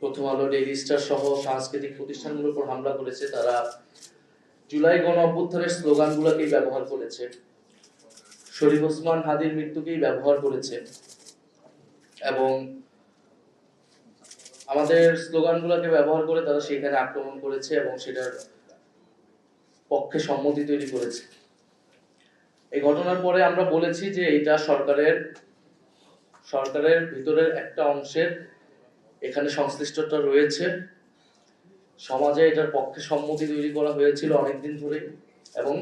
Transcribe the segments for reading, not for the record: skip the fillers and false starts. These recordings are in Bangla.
প্রথম আলো, ডেইলি স্টার সহ সাংস্কৃতিক প্রতিষ্ঠানগুলোর উপর হামলা করেছে, তারা জুলাই গণ অভ্যুত্থানের স্লোগানগুলোকেই ব্যবহার করেছে, শরীফ ওসমান হাদির মৃত্যুকেই ব্যবহার করেছে এবং আমাদের স্লোগানগুলোকে ব্যবহার করে তারা সেখানে আক্রমণ করেছে এবং সেটার পক্ষে সম্মতি তৈরি করেছে। এই ঘটনার পরে আমরা বলেছি যে এটা সরকারের ভিতরের একটা অংশের এখানে সংশ্লিষ্টতা রয়েছে, সমাজে এটার পক্ষে সম্মতি তৈরি করা হয়েছিল অনেকদিন ধরে এবং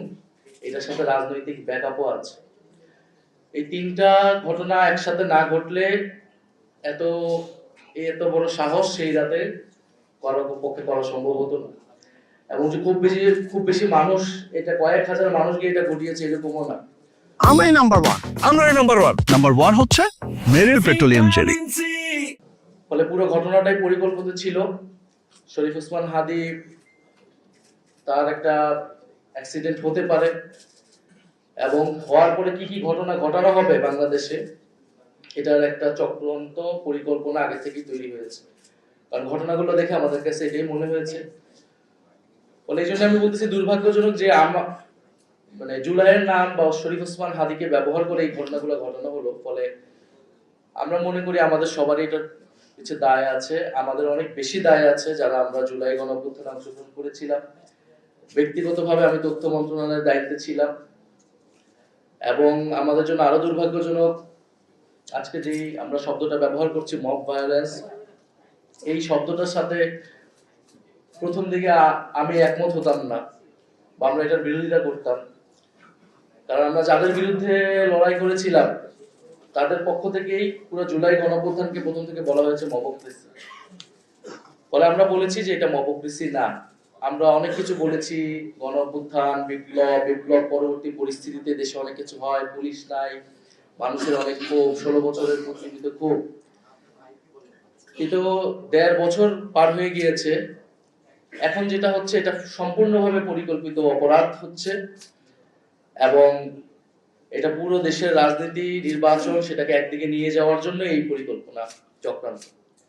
এটার সাথে রাজনৈতিক ব্যাকআপও আছে। এই তিনটা ঘটনা একসাথে না ঘটলে এত বড় সাহস সেই রাতে পক্ষে করা সম্ভব হতো না এবং যে খুব বেশি মানুষ, এটা কয়েক হাজার মানুষ গিয়ে এটা ঘটিয়েছে এরকমও না। আমরাই নাম্বার ওয়ান। নাম্বার ওয়ান হচ্ছে মেরিল পেট্রোলিয়াম জেলি। ফলে পুরো ঘটনাটাই পরিকল্পিত ছিল। শরীফ ওসমান হাদি তার একটা অ্যাক্সিডেন্ট হতে পারে এবং হওয়ার পরে কি কি ঘটনা ঘটানো হবে বাংলাদেশে, এটার একটা চক্রান্ত পরিকল্পনা আগে থেকেই তৈরি হয়েছে। কারণ ঘটনাগুলো দেখে আমাদের কাছে এটাই মনে হয়েছে। ফলে এই জন্য আমি বলতেছি দুর্ভাগ্যজনক যে মানে জুলাইয়ের নাম বা শরীফ ওসমান হাদিকে ব্যবহার করে এই ঘটনাগুলো ঘটানো হলো। ফলে আমরা মনে করি আমাদের সবারই এটার কিছু দায় আছে, আমাদের অনেক বেশি দায় আছে যারা আমরা জুলাই গণঅভ্যুত্থানে অংশগ্রহণ করেছিলাম। ব্যক্তিগতভাবে আমি তথ্য মন্ত্রণালয়ের দায়িত্বে ছিলাম এবং আমাদের জন্য আরো দুর্ভাগ্যজনক আজকে যে আমরা শব্দটা ব্যবহার করছি মব ভায়োলেন্স, এই শব্দটার সাথে প্রথম দিকে আমি একমত হতাম না বা আমরা এটার বিরোধিতা করতাম। কারণ আমরা যাদের বিরুদ্ধে লড়াই করেছিলাম তাদের পক্ষ থেকেই পুরো জুলাই গণঅভ্যুত্থানকে প্রথম থেকে বলা হয়েছে মবক্রেসি। ফলে আমরা বলেছি যে এটা মবক্রেসি না। আমরা অনেক কিছু বলেছি, গণঅভ্যুত্থান, বিপ্লব পরবর্তী পরিস্থিতিতে দেশে অনেক কিছু হয়, পুলিশ নাই, মানুষের অনেক ক্ষোভ, 16 বছরের প্রতিবিত ক্ষোভ। কিন্তু 1.5 বছর পার হয়ে গিয়েছে, এখন যেটা হচ্ছে এটা সম্পূর্ণভাবে পরিকল্পিত অপরাধ হচ্ছে এবং এটা পুরো দেশের রাজনীতি, নির্বাচন সেটাকে একদিকে নিয়ে যাওয়ার জন্য এই পরিকল্পনা চক্রান্ত।